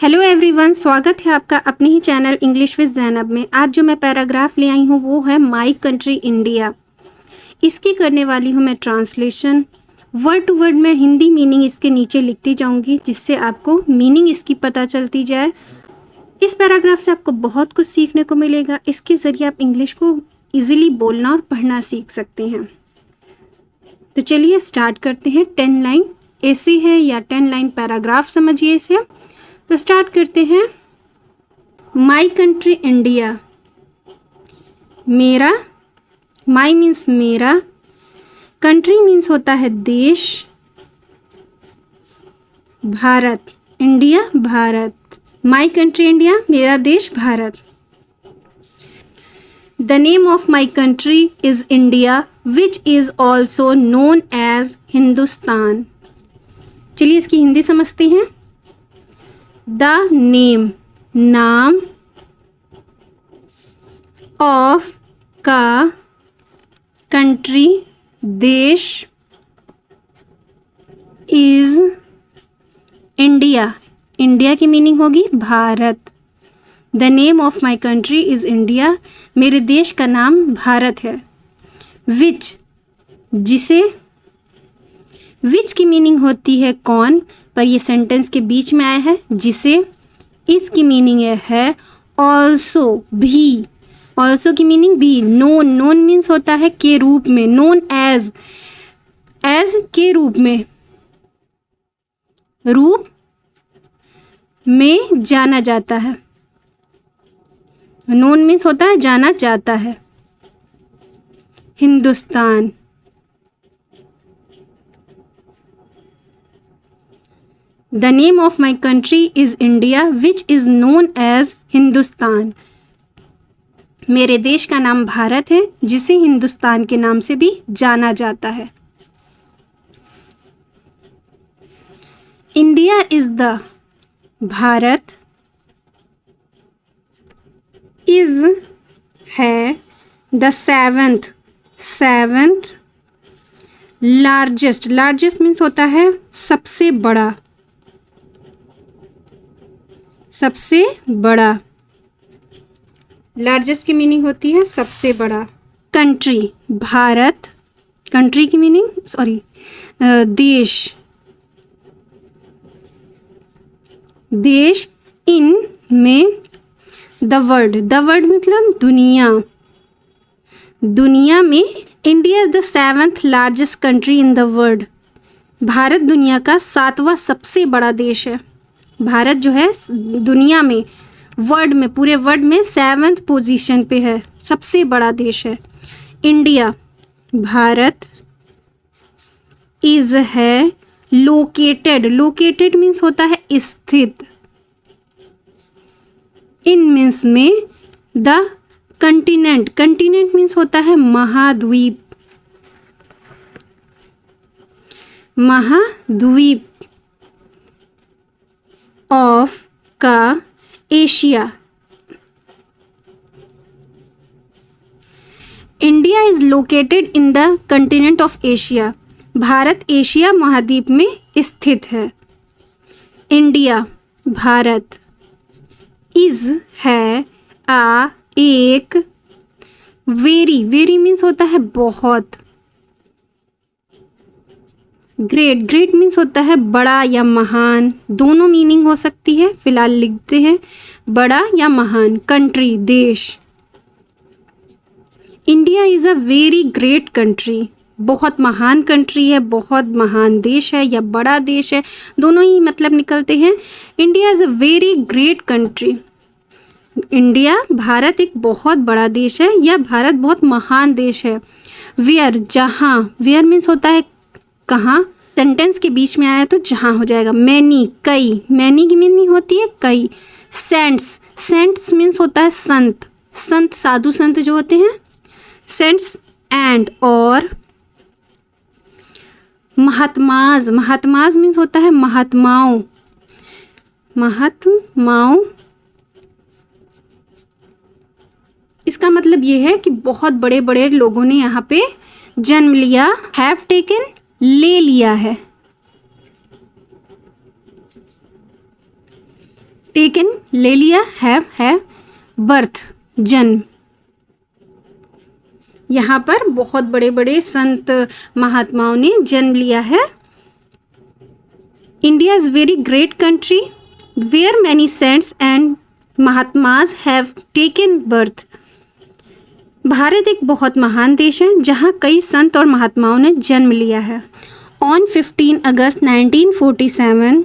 Hello everyone, स्वागत है आपका अपने ही चैनल इंग्लिश विद ज़ैनब में। आज जो मैं पैराग्राफ ले आई हूँ वो है माई कंट्री इंडिया। इसकी करने वाली हूँ मैं ट्रांसलेशन। वर्ड टू वर्ड मैं हिंदी मीनिंग इसके नीचे लिखती जाऊँगी, जिससे आपको मीनिंग इसकी पता चलती जाए। इस पैराग्राफ से आपको बहुत कुछ सीखने को मिलेगा। इसके ज़रिए आप इंग्लिश को ईज़िली बोलना और पढ़ना सीख सकते हैं। तो चलिए स्टार्ट करते हैं। 10 लाइन ऐसे है या 10 लाइन पैराग्राफ समझिए इसे। तो स्टार्ट करते हैं। My country India. मेरा, माई मीन्स मेरा, कंट्री मीन्स होता है देश, Bharat, India Bharat. My country India, मेरा देश Bharat. The name of my country is India which is also known as Hindustan. चलिए इसकी हिंदी समझते हैं। द नेम, नाम, ऑफ का, कंट्री देश, इज़ इंडिया, इंडिया की मीनिंग होगी Bharat. The name of my country is India, मेरे देश का नाम भारत है। विच, जिसे, विच की मीनिंग होती है कौन, पर ये सेंटेंस के बीच में आया है जिसे। इसकी मीनिंग है ऑल्सो, भी। ऑल्सो की मीनिंग भी। नोन, नोन मीन्स होता है के रूप में। नोन एज, एज के रूप में, रूप में जाना जाता है। नोन मीन्स होता है जाना जाता है। Hindustan, the name of my country is India which is known as Hindustan, मेरे देश का नाम भारत है जिसे हिंदुस्तान के नाम से भी जाना जाता है। India is the, Bharat, is है, the seventh, seventh, largest, largest means होता है सबसे बड़ा, सबसे बड़ा। लार्जेस्ट की मीनिंग होती है सबसे बड़ा। कंट्री, भारत, कंट्री की मीनिंग देश, देश। इन में, द वर्ल्ड, द वर्ल्ड मतलब दुनिया, दुनिया में। India is the 7th largest country in the world, Bharat दुनिया का 7वां सबसे बड़ा देश है। भारत जो है दुनिया में, वर्ल्ड में, पूरे वर्ल्ड में 7th पोजीशन पे है, सबसे बड़ा देश है। इंडिया, भारत, इज है, लोकेटेड, लोकेटेड मीन्स होता है स्थित, इन मीन्स में, द कंटिनेंट, कंटिनेंट मीन्स होता है महाद्वीप, महाद्वीप। ऑफ का, Asia, India is located in the continent of Asia, Bharat Asia महाद्वीप में स्थित है। इंडिया, भारत, इज है, आ, एक, वेरी, वेरी मीन्स होता है बहुत, ग्रेट, ग्रेट मीन्स होता है बड़ा या महान, दोनों मीनिंग हो सकती है, फिलहाल लिखते हैं बड़ा या महान। कंट्री, देश, India is a very great country, बहुत महान कंट्री है, बहुत महान देश है या बड़ा देश है, दोनों ही मतलब निकलते हैं। India is a very great country, India, Bharat एक बहुत बड़ा देश है या भारत बहुत महान देश है। वेयर, जहाँ, वेयर मीन्स होता है कहाँ, सेंटेंस के बीच में आया तो जहाँ हो जाएगा। मैनी, कई, मैनी की मीनिंग होती है कई। सेंट्स, सेंट्स मीन्स होता है संत, संत, साधु संत जो होते हैं, सेंट्स। एंड, और। महात्माज, महात्माज मीन्स होता है महात्माओं, महात्माओं। इसका मतलब ये है कि बहुत बड़े बड़े लोगों ने यहाँ पे जन्म लिया। हैव टेकन, ले लिया है। टेकन ले लिया, हैव है बर्थ जन्म। यहाँ पर बहुत बड़े बड़े संत महात्माओं ने जन्म लिया है। India is very great country where many saints and mahatmas have taken birth. Bharat एक बहुत महान देश है जहाँ कई संत और महात्माओं ने जन्म लिया है। ऑन 15 अगस्त 1947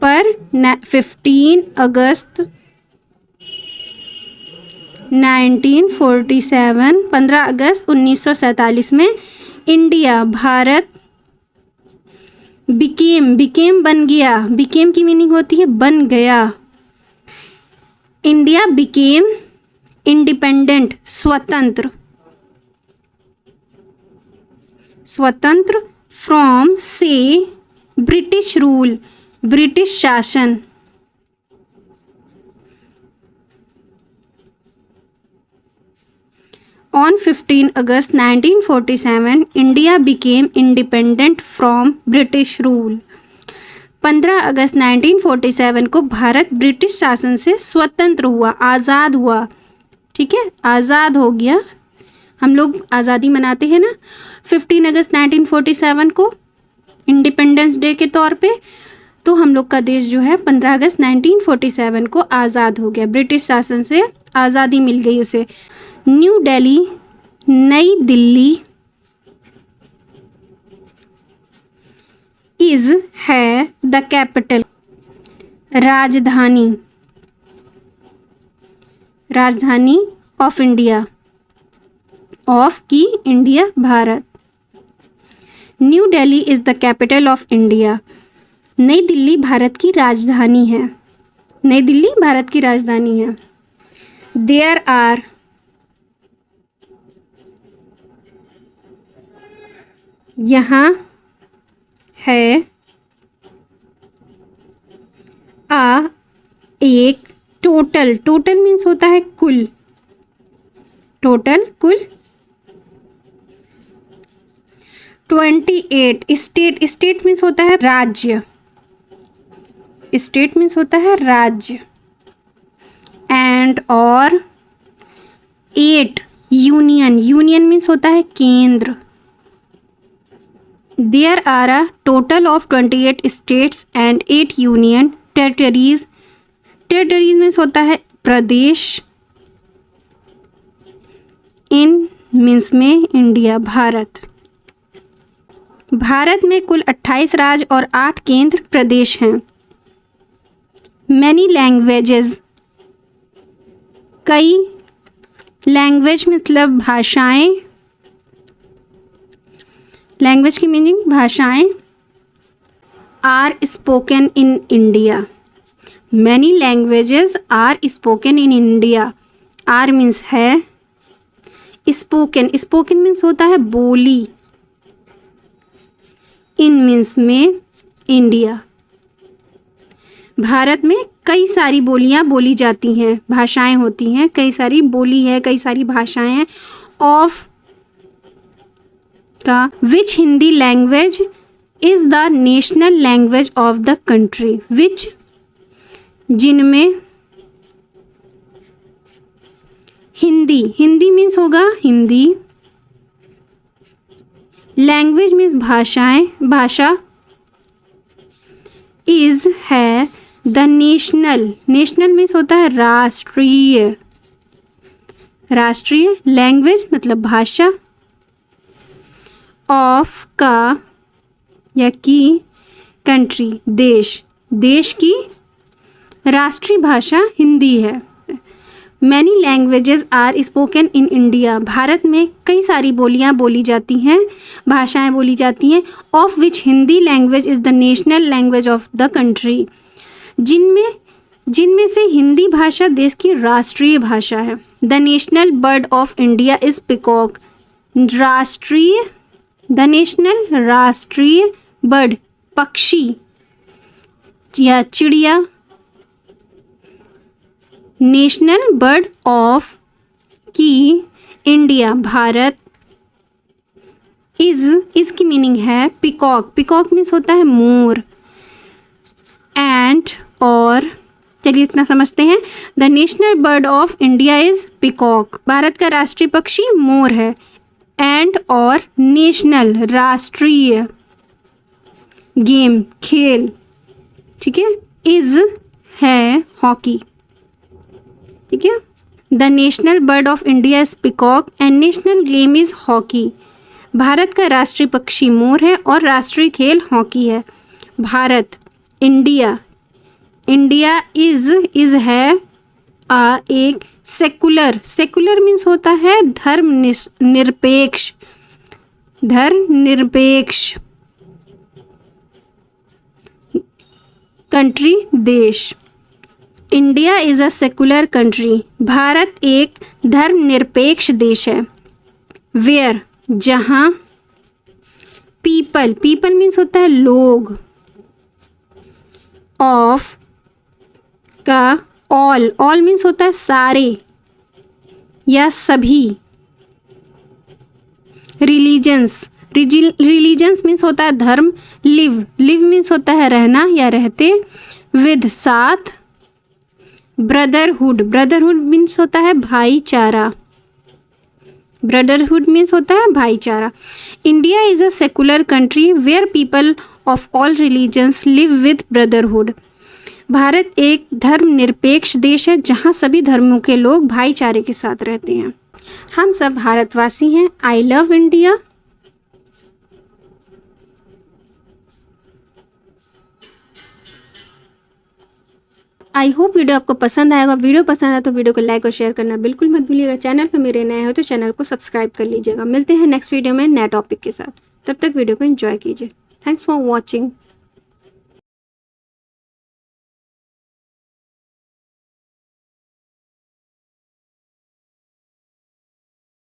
पर 15 अगस्त 1947 15 अगस्त 1947 में इंडिया भारत बिकेम बन गया। बिकेम की मीनिंग होती है बन गया। इंडिया बिकेम इंडिपेंडेंट स्वतंत्र फ्रॉम से ब्रिटिश रूल ब्रिटिश शासन। On 15 August 1947, India became independent from British rule. 15 अगस्त 1947 को भारत ब्रिटिश शासन से स्वतंत्र हुआ, आज़ाद हुआ। ठीक है, आज़ाद हो गया। हम लोग आज़ादी मनाते हैं ना 15 अगस्त 1947 को इंडिपेंडेंस डे के तौर पे। तो हम लोग का देश जो है 15 अगस्त 1947 को आज़ाद हो गया, ब्रिटिश शासन से आज़ादी मिल गई उसे। न्यू दिल्ली नई दिल्ली इज है द कैपिटल राजधानी ऑफ इंडिया ऑफ की India Bharat. New Delhi is the capital of India. नई दिल्ली भारत की राजधानी है। नई दिल्ली भारत की राजधानी है। देयर आर यहाँ है एक टोटल मीन्स होता है कुल। टोटल कुल 28 स्टेट मीन्स होता है राज्य। स्टेट मीन्स होता है राज्य। एंड और 8 यूनियन मीन्स होता है केंद्र। There are a total of 28 states and 8 union territories. Territories means होता है प्रदेश। In means में इंडिया भारत। भारत में कुल 28 राज्य और 8 केंद्र प्रदेश हैं। Many languages कई लैंग्वेज मतलब भाषाएं। लैंग्वेज की मीनिंग भाषाएं। Are spoken in India. Many languages are spoken in India. Are means है। स्पोकन मीन्स होता है बोली। इन मीन्स में इंडिया। भारत में कई सारी बोलियां बोली जाती हैं, भाषाएं होती हैं, कई सारी बोली है, कई सारी भाषाएं हैं। ऑफ का which Hindi language is the national language of the country. Which जिनमें हिंदी मीन्स होगा हिंदी। लैंग्वेज मीन्स भाषा। इज़ है द नेशनल मीन्स होता है राष्ट्रीय। लैंग्वेज मतलब भाषा। ऑफ का या की कंट्री देश की राष्ट्रीय भाषा हिंदी है। Many languages are spoken in India. Bharat में कई सारी बोलियां बोली जाती हैं, भाषाएं बोली जाती हैं। Of which Hindi language is the national language of the country. जिनमें से हिंदी भाषा देश की राष्ट्रीय भाषा है। The national bird of India is peacock. राष्ट्रीय बर्ड पक्षी या चिड़िया। नेशनल बर्ड ऑफ की इंडिया भारत। इज की मीनिंग है पिकॉक मीन्स होता है मोर। एंड और चलिए इतना समझते हैं। The national bird of India is peacock. Bharat का राष्ट्रीय पक्षी मोर है। एंड और नेशनल राष्ट्रीय गेम खेल, ठीक है, इज़ है हॉकी, ठीक है। The national bird of India is peacock and national game is hockey. Bharat का राष्ट्रीय पक्षी मोर है और राष्ट्रीय खेल हॉकी है। भारत, इंडिया, इंडिया इज़ है एक सेकुलर मीन्स होता है धर्म निरपेक्ष कंट्री, देश। India is a secular country. Bharat एक धर्मनिरपेक्ष देश है। वेयर, जहाँ। पीपल मीन्स होता है लोग। ऑफ का ऑल मीन्स होता है सारे या सभी। रिलीजन्स मीन्स होता है धर्म। लिव मीन्स होता है रहना या रहते। विद, साथ। ब्रदरहुड मीन्स होता है भाईचारा। India is a secular country where people of all religions live with brotherhood. Bharat एक धर्मनिरपेक्ष देश है जहाँ सभी धर्मों के लोग भाईचारे के साथ रहते हैं। हम सब भारतवासी हैं। I love India. I hope video आपको पसंद आएगा। वीडियो पसंद आए तो वीडियो को लाइक और शेयर करना बिल्कुल मत भूलिएगा। चैनल पर मेरे नए हो तो चैनल को सब्सक्राइब कर लीजिएगा। मिलते हैं नेक्स्ट वीडियो में नए टॉपिक के साथ। तब तक वीडियो को एंजॉय कीजिए। Thanks for watching.